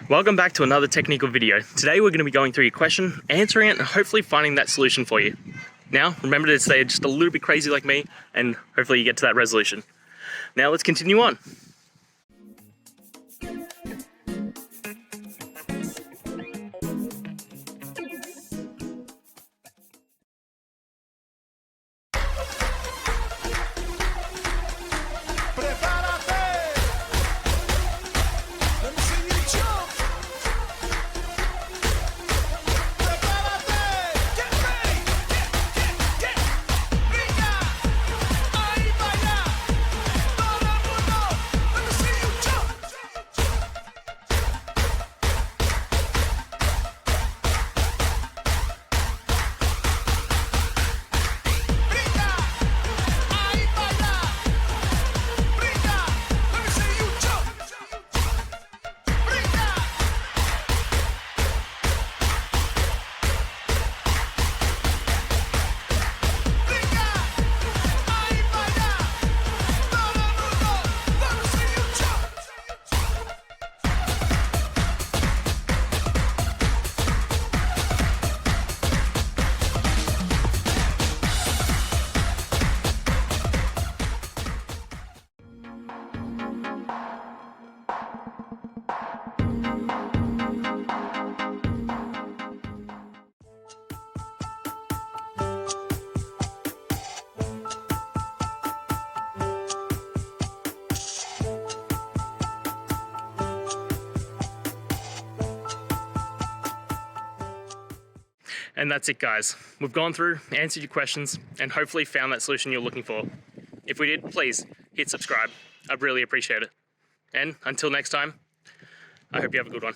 Welcome back to another technical video. Today we're going to be going through your question, answering it, and hopefully finding that solution for you. Now, remember to stay just a little bit crazy like me, and hopefully you get to that resolution. Now let's continue on. And that's it, guys. We've gone through, answered your questions, and hopefully found that solution you're looking for. If we did, please hit subscribe. I'd really appreciate it. And until next time, I hope you have a good one.